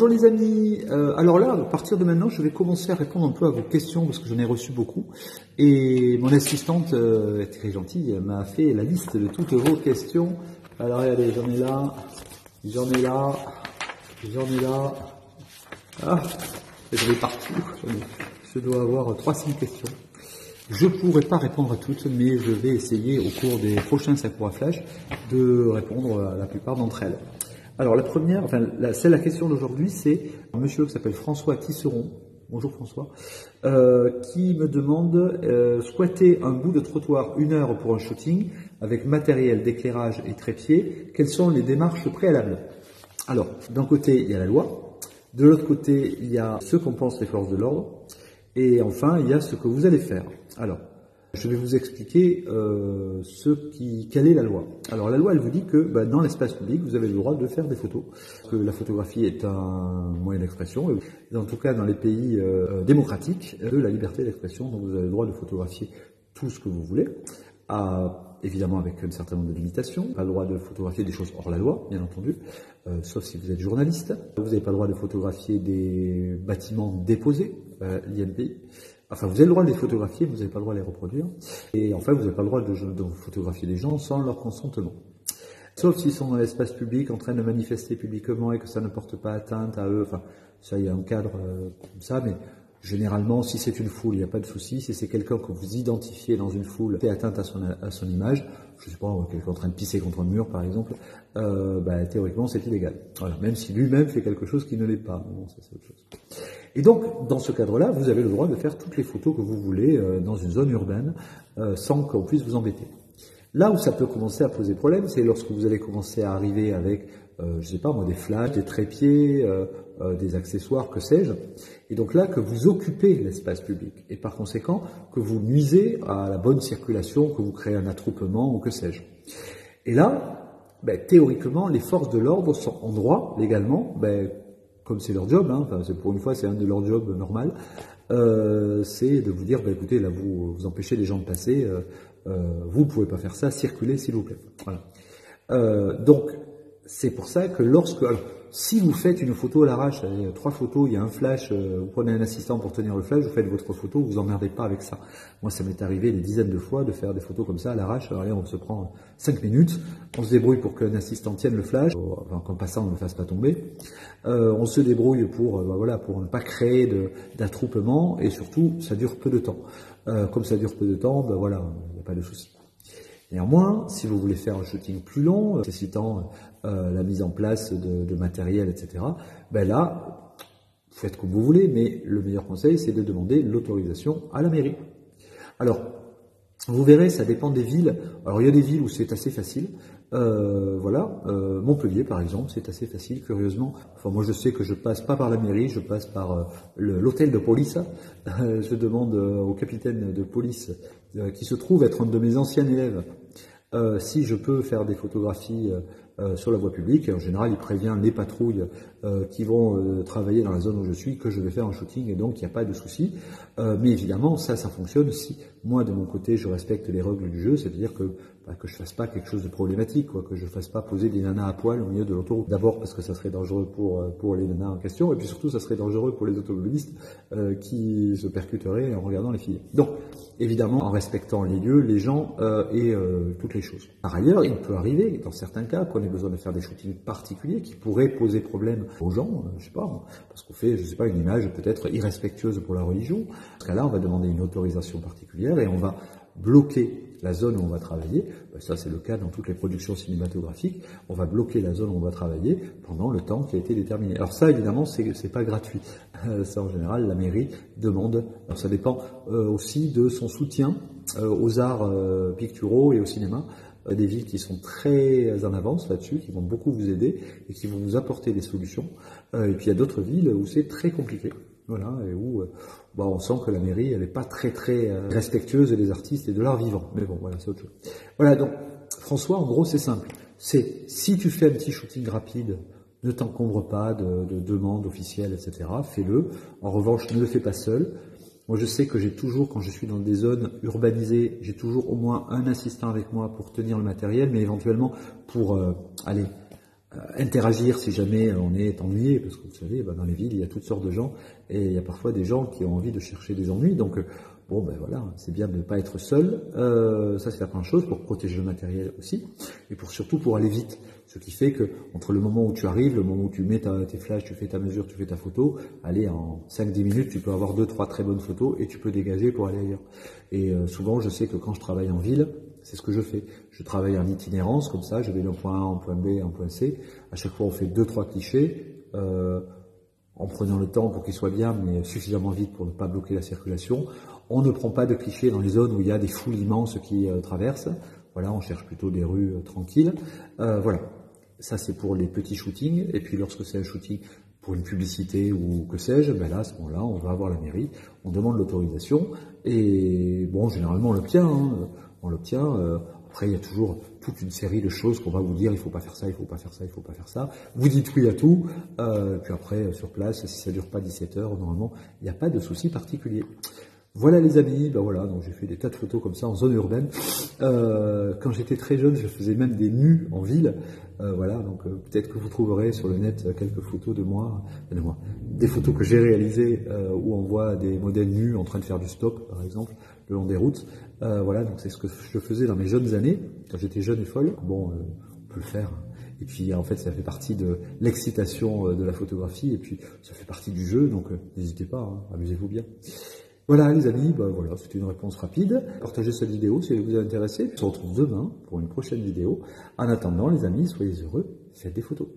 bonjour les amis. Alors là, à partir de maintenant, je vais commencer à répondre un peu à vos questions parce que j'en ai reçu beaucoup. Et mon assistante, très gentille, m'a fait la liste de toutes vos questions. Alors regardez, j'en ai là, j'en ai là, j'en ai là. Ah, j'en ai partout. Je dois avoir 300 questions. Je ne pourrai pas répondre à toutes, mais je vais essayer au cours des prochains Sakura Flash de répondre à la plupart d'entre elles. Alors la première, la question d'aujourd'hui, c'est un monsieur qui s'appelle François Tisseron, bonjour François, qui me demande squatter un bout de trottoir 1 heure pour un shooting avec matériel d'éclairage et trépied, quelles sont les démarches préalables? Alors, d'un côté, il y a la loi, de l'autre côté, il y a ce qu'en pensent les forces de l'ordre, et enfin, il y a ce que vous allez faire. Alors, je vais vous expliquer quelle est la loi. Alors la loi, elle vous dit que dans l'espace public, vous avez le droit de faire des photos. Parce que la photographie est un moyen d'expression, et en tout cas dans les pays démocratiques, de la liberté d'expression, donc vous avez le droit de photographier tout ce que vous voulez, évidemment avec un certain nombre de limitations. Pas le droit de photographier des choses hors la loi, bien entendu, sauf si vous êtes journaliste. Vous n'avez pas le droit de photographier des bâtiments déposés, l'INPI. Enfin, vous avez le droit de les photographier, mais vous n'avez pas le droit de les reproduire. Et enfin, vous n'avez pas le droit de photographier des gens sans leur consentement. Sauf s'ils sont dans l'espace public en train de manifester publiquement et que ça ne porte pas atteinte à eux. Enfin, ça, il y a un cadre comme ça, mais généralement, si c'est une foule, il n'y a pas de souci. Si c'est quelqu'un que vous identifiez dans une foule, fait atteinte à son image, je ne sais pas, quelqu'un en train de pisser contre un mur, par exemple, théoriquement, c'est illégal. Voilà, même si lui-même fait quelque chose qui ne l'est pas. Bon, ça, c'est autre chose. Et donc, dans ce cadre-là, vous avez le droit de faire toutes les photos que vous voulez dans une zone urbaine sans qu'on puisse vous embêter. Là où ça peut commencer à poser problème, c'est lorsque vous allez commencer à arriver avec, je sais pas moi, des flashs, des trépieds, des accessoires, que sais-je. Et donc là, que vous occupez l'espace public. Et par conséquent, que vous nuisez à la bonne circulation, que vous créez un attroupement ou que sais-je. Et là, théoriquement, les forces de l'ordre sont en droit, légalement, comme c'est leur job, pour une fois c'est un de leurs jobs normal, c'est de vous dire, écoutez, là vous empêchez les gens de passer, vous ne pouvez pas faire ça, circulez s'il vous plaît. Voilà. Donc c'est pour ça que si vous faites une photo à l'arrache, 3 photos, il y a un flash, vous prenez un assistant pour tenir le flash, vous faites votre photo, vous emmerdez pas avec ça. Moi, ça m'est arrivé des dizaines de fois de faire des photos comme ça à l'arrache. Alors là, on se prend 5 minutes, on se débrouille pour qu'un assistant tienne le flash, qu'en passant, on ne le fasse pas tomber. On se débrouille pour ne pas créer d'attroupement, et surtout, ça dure peu de temps. Comme ça dure peu de temps, il n'y a pas de souci. Néanmoins, si vous voulez faire un shooting plus long, nécessitant la mise en place de matériel, etc., là, faites comme vous voulez, mais le meilleur conseil, c'est de demander l'autorisation à la mairie. Alors, vous verrez, ça dépend des villes. Alors, il y a des villes où c'est assez facile. Montpellier, par exemple, c'est assez facile, curieusement. Enfin, moi, je sais que je passe pas par la mairie, je passe par l'hôtel de police. Je demande au capitaine de police, qui se trouve être un de mes anciens élèves, si je peux faire des photographies sur la voie publique. Et en général, il prévient les patrouilles qui vont travailler dans la zone où je suis que je vais faire un shooting, et donc il n'y a pas de souci. Mais évidemment, ça fonctionne si moi, de mon côté, je respecte les règles du jeu, c'est-à-dire que je fasse pas quelque chose de problématique, que je fasse pas poser des nanas à poil au milieu de l'autoroute. D'abord parce que ça serait dangereux pour les nanas en question, et puis surtout ça serait dangereux pour les automobilistes qui se percuteraient en regardant les filles. Donc, évidemment, en respectant les lieux, les gens et toutes les choses. Par ailleurs, il peut arriver, dans certains cas, qu'on ait besoin de faire des shootings particuliers qui pourraient poser problème aux gens, je sais pas, parce qu'on fait, je sais pas, une image peut-être irrespectueuse pour la religion. Dans ce cas-là, on va demander une autorisation particulière et on va bloquer la zone où on va travailler. Ça, c'est le cas dans toutes les productions cinématographiques. On va bloquer la zone où on va travailler pendant le temps qui a été déterminé. Alors ça, évidemment, c'est pas gratuit. Ça, en général, la mairie demande. Alors ça dépend aussi de son soutien aux arts picturaux et au cinéma. Des villes qui sont très en avance là-dessus, qui vont beaucoup vous aider et qui vont vous apporter des solutions. Et puis il y a d'autres villes où c'est très compliqué. Voilà, et où on sent que la mairie, elle n'est pas très respectueuse des artistes et de l'art vivant. Mais bon, voilà, c'est autre chose. Voilà, donc, François, en gros, c'est simple. C'est, si tu fais un petit shooting rapide, ne t'encombre pas de demandes officielles, etc. Fais-le. En revanche, ne le fais pas seul. Moi, je sais que j'ai toujours, quand je suis dans des zones urbanisées, j'ai toujours au moins un assistant avec moi pour tenir le matériel, mais éventuellement pour, interagir si jamais on est ennuyé, parce que vous savez, dans les villes, il y a toutes sortes de gens, et il y a parfois des gens qui ont envie de chercher des ennuis, donc bon, ben voilà, c'est bien de ne pas être seul, ça c'est la première chose, pour protéger le matériel aussi, et surtout pour aller vite, ce qui fait que entre le moment où tu arrives, le moment où tu mets tes flashs, tu fais ta mesure, tu fais ta photo, allez, en 5-10 minutes, tu peux avoir 2-3 très bonnes photos, et tu peux dégager pour aller ailleurs. Et souvent, je sais que quand je travaille en ville, c'est ce que je fais. Je travaille en itinérance, comme ça, je vais d'un point A en point B, en point C. À chaque fois, on fait 2-3 clichés, en prenant le temps pour qu'ils soient bien, mais suffisamment vite pour ne pas bloquer la circulation. On ne prend pas de clichés dans les zones où il y a des foules immenses qui traversent. Voilà, on cherche plutôt des rues tranquilles. Voilà, ça c'est pour les petits shootings. Et puis lorsque c'est un shooting pour une publicité ou que sais-je, ben là, à ce moment-là, on va voir la mairie, on demande l'autorisation. Et bon, généralement, on l'obtient. Hein. On l'obtient. Après, il y a toujours toute une série de choses qu'on va vous dire, il faut pas faire ça, il faut pas faire ça, il faut pas faire ça. Vous dites oui à tout, puis après, sur place, si ça dure pas 17 heures, normalement, il n'y a pas de souci particulier. Voilà les amis, ben voilà, donc j'ai fait des tas de photos comme ça en zone urbaine. Quand j'étais très jeune, je faisais même des nus en ville. Voilà, donc peut-être que vous trouverez sur le net quelques photos de moi, des photos que j'ai réalisées où on voit des modèles nus en train de faire du stop, par exemple, le long des routes. Voilà, donc c'est ce que je faisais dans mes jeunes années, quand j'étais jeune et folle. Bon, on peut le faire. Et puis en fait, ça fait partie de l'excitation de la photographie, et puis ça fait partie du jeu, donc n'hésitez pas, hein, amusez-vous bien. Voilà les amis, ben voilà, c'était une réponse rapide. Partagez cette vidéo si elle vous a intéressé. On se retrouve demain pour une prochaine vidéo. En attendant les amis, soyez heureux, faites des photos.